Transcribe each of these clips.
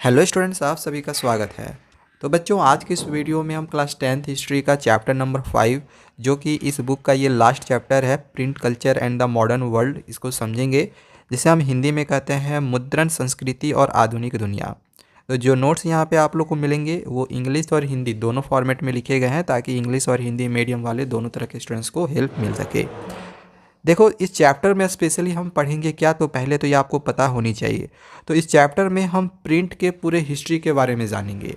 Hello students, आप सभी का स्वागत है। तो बच्चों, आज की इस वीडियो में हम क्लास 10th हिस्ट्री का चैप्टर नंबर 5, जो कि इस बुक का ये लास्ट चैप्टर है, print culture and the modern world, इसको समझेंगे, जिसे हम हिंदी में कहते हैं मुद्रण संस्कृति और आधुनिक दुनिया। तो जो नोट्स यहाँ पे आप लोग को मिलेंगे वो इंग्लिश और हिंदी दोनों फॉर्मेट में लिखे गए हैं, ताकि इंग्लिश और हिंदी मीडियम वाले दोनों तरह के स्टूडेंट्स को हेल्प मिल सके। देखो, इस चैप्टर में स्पेशली हम पढ़ेंगे क्या, तो पहले तो ये आपको पता होनी चाहिए। तो इस चैप्टर में हम प्रिंट के पूरे हिस्ट्री के बारे में जानेंगे।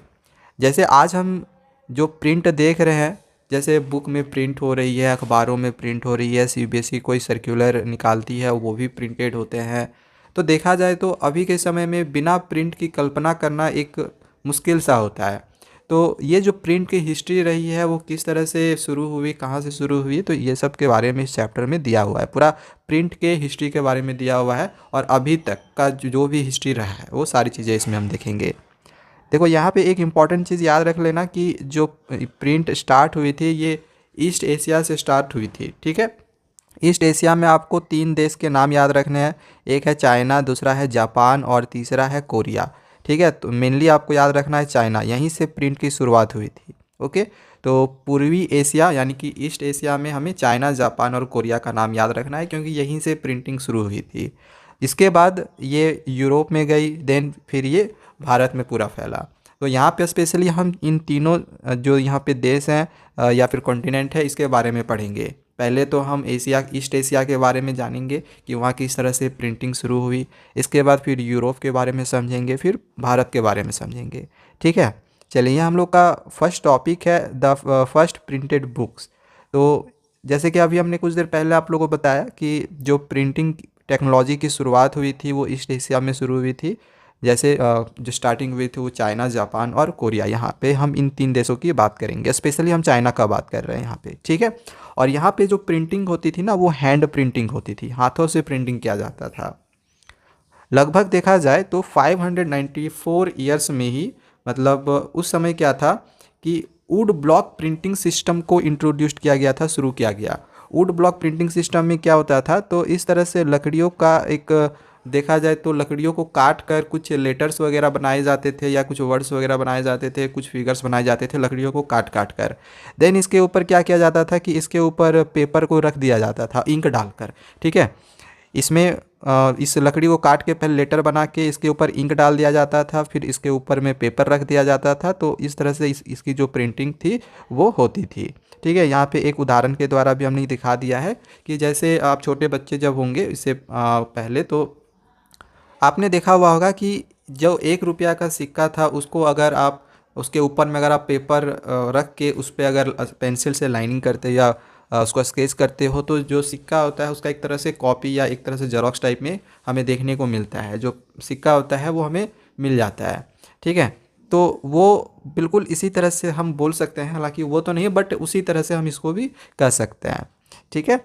जैसे आज हम जो प्रिंट देख रहे हैं, जैसे बुक में प्रिंट हो रही है, अखबारों में प्रिंट हो रही है, सीबीएसई कोई सर्कुलर निकालती है वो भी प्रिंटेड होते हैं। तो देखा जाए तो अभी के समय में बिना प्रिंट की कल्पना करना एक मुश्किल सा होता है। तो ये जो प्रिंट की हिस्ट्री रही है वो किस तरह से शुरू हुई, कहाँ से शुरू हुई, तो ये सब के बारे में इस चैप्टर में दिया हुआ है। पूरा प्रिंट के हिस्ट्री के बारे में दिया हुआ है और अभी तक का जो भी हिस्ट्री रहा है वो सारी चीज़ें इसमें हम देखेंगे। देखो, यहाँ पे एक इम्पॉर्टेंट चीज़ याद रख लेना कि जो प्रिंट स्टार्ट हुई थी ये ईस्ट एशिया से स्टार्ट हुई थी। ठीक है, ईस्ट एशिया में आपको 3 देश के नाम याद रखने हैं। एक है चाइना, दूसरा है जापान और तीसरा है कोरिया। ठीक है, तो मेनली आपको याद रखना है चाइना, यहीं से प्रिंट की शुरुआत हुई थी। ओके, तो पूर्वी एशिया यानी कि ईस्ट एशिया में हमें चाइना, जापान और कोरिया का नाम याद रखना है, क्योंकि यहीं से प्रिंटिंग शुरू हुई थी। इसके बाद ये यूरोप में गई, देन फिर ये भारत में पूरा फैला। तो यहाँ पे स्पेशली हम इन तीनों जो यहाँ पे देश हैं या फिर कॉन्टिनेंट है, इसके बारे में पढ़ेंगे। पहले तो हम एशिया, ईस्ट एशिया के बारे में जानेंगे कि वहाँ किस तरह से प्रिंटिंग शुरू हुई। इसके बाद फिर यूरोप के बारे में समझेंगे, फिर भारत के बारे में समझेंगे। ठीक है, चलिए, हम लोग का फर्स्ट टॉपिक है द फर्स्ट प्रिंटेड बुक्स। तो जैसे कि अभी हमने कुछ देर पहले आप लोगों को बताया कि जो प्रिंटिंग टेक्नोलॉजी की शुरुआत हुई थी वो ईस्ट एशिया में शुरू हुई थी। जैसे जो स्टार्टिंग हुई थी वो चाइना, जापान और कोरिया। यहाँ पे हम इन 3 देशों की बात करेंगे, स्पेशली हम चाइना का बात कर रहे हैं यहाँ पे। ठीक है, और यहाँ पे जो प्रिंटिंग होती थी ना, वो हैंड प्रिंटिंग होती थी, हाथों से प्रिंटिंग किया जाता था। लगभग देखा जाए तो 594 ईयर्स में ही, मतलब उस समय क्या था कि वुड ब्लॉक प्रिंटिंग सिस्टम को इंट्रोड्यूस किया गया था, शुरू किया गया। वुड ब्लॉक प्रिंटिंग सिस्टम में क्या होता था, तो इस तरह से लकड़ियों का एक, देखा जाए तो लकड़ियों को काट कर कुछ लेटर्स वगैरह बनाए जाते थे, या कुछ वर्ड्स वगैरह बनाए जाते थे, कुछ फिगर्स बनाए जाते थे लकड़ियों को काट काट कर। देन इसके ऊपर क्या किया जाता था कि इसके ऊपर पेपर को रख दिया जाता था इंक डालकर। ठीक है, इसमें इस लकड़ी को काट के पहले लेटर बना के इसके ऊपर इंक डाल दिया जाता था, फिर इसके ऊपर में पेपर रख दिया जाता था। तो इस तरह से इसकी जो प्रिंटिंग थी वो होती थी। ठीक है, यहाँ पे एक उदाहरण के द्वारा भी हमने दिखा दिया है कि जैसे आप छोटे बच्चे जब होंगे, इससे पहले तो आपने देखा हुआ होगा कि जो 1 रुपया का सिक्का था, उसको अगर आप उसके ऊपर में अगर आप पेपर रख के उस पर अगर पेंसिल से लाइनिंग करते या उसको स्केच करते हो, तो जो सिक्का होता है उसका एक तरह से कॉपी या एक तरह से जेरॉक्स टाइप में हमें देखने को मिलता है। जो सिक्का होता है वो हमें मिल जाता है। ठीक है, तो वो बिल्कुल इसी तरह से हम बोल सकते हैं, हालांकि वो तो नहीं, बट उसी तरह से हम इसको भी कह सकते हैं। ठीक है,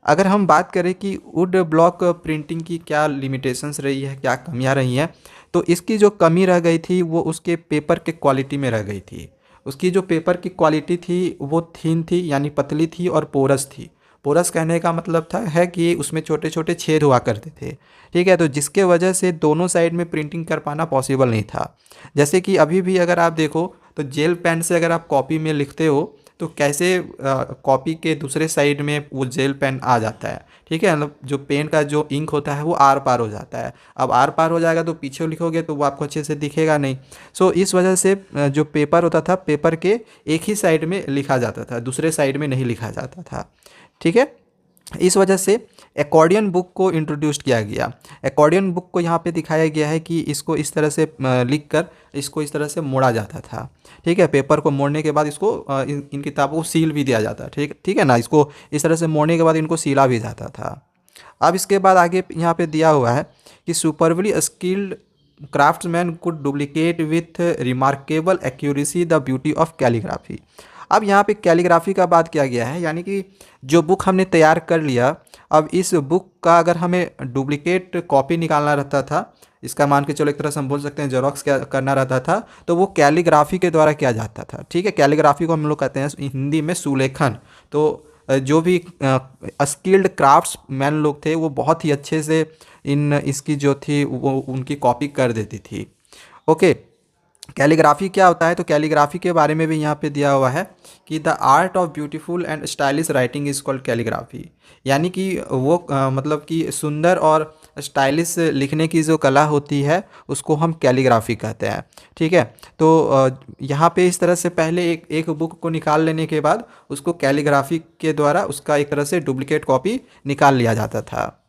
अगर हम बात करें कि वुड ब्लॉक प्रिंटिंग की क्या लिमिटेशंस रही है, क्या कमियां रही हैं, तो इसकी जो कमी रह गई थी वो उसके पेपर के क्वालिटी में रह गई थी। उसकी जो पेपर की क्वालिटी थी वो थिन थी, यानी पतली थी और पोरस थी। पोरस कहने का मतलब था है कि उसमें छोटे छोटे छेद हुआ करते थे। ठीक है, तो जिसके वजह से दोनों साइड में प्रिंटिंग कर पाना पॉसिबल नहीं था। जैसे कि अभी भी अगर आप देखो तो जेल पेन से अगर आप कॉपी में लिखते हो तो कैसे कॉपी के दूसरे साइड में वो जेल पेन आ जाता है। ठीक है, मतलब जो पेन का जो इंक होता है वो आर पार हो जाता है। अब आर पार हो जाएगा तो पीछे लिखोगे तो वो आपको अच्छे से दिखेगा नहीं। सो इस वजह से जो पेपर होता था, पेपर के एक ही साइड में लिखा जाता था, दूसरे साइड में नहीं लिखा जाता था। ठीक है, इस वजह से एकॉर्डियन बुक को इंट्रोड्यूस किया गया। एकॉर्डियन बुक को यहाँ पे दिखाया गया है कि इसको इस तरह से लिख कर इसको इस तरह से मोड़ा जाता था। ठीक है, पेपर को मोड़ने के बाद इसको इन किताबों को सील भी दिया जाता है। ठीक ठीक है ना, इसको इस तरह से मोड़ने के बाद इनको सीला भी जाता था। अब इसके बाद आगे यहाँ पे दिया हुआ है कि superbly skilled craftsman could duplicate with remarkable accuracy the beauty of calligraphy. अब यहाँ पे कैलीग्राफी का बात किया गया है, यानी कि जो बुक हमने तैयार कर लिया, अब इस बुक का अगर हमें डुप्लीकेट कॉपी निकालना रहता था, इसका मान के चलो एक तरह से हम बोल सकते हैं जेरोक्स क्या करना रहता था, तो वो कैलीग्राफी के द्वारा किया जाता था। ठीक है, कैलीग्राफी को हम लोग कहते हैं हिंदी में सुलेखन। तो जो भी स्किल्ड क्राफ्ट्स मैन लोग थे वो बहुत ही अच्छे से इसकी जो थी वो उनकी कॉपी कर देती थी। ओके, कैलीग्राफी क्या होता है? तो कैलीग्राफी के बारे में भी यहाँ पे दिया हुआ है कि the art of beautiful and stylish writing is called calligraphy. यानी कि वो मतलब कि सुंदर और स्टाइलिश लिखने की जो कला होती है उसको हम कैलीग्राफी कहते हैं। ठीक है, तो यहाँ पे इस तरह से पहले एक एक बुक को निकाल लेने के बाद उसको कैलीग्राफी के द्वारा उसका एक तरह से डुप्लीकेट कॉपी निकाल लिया जाता था।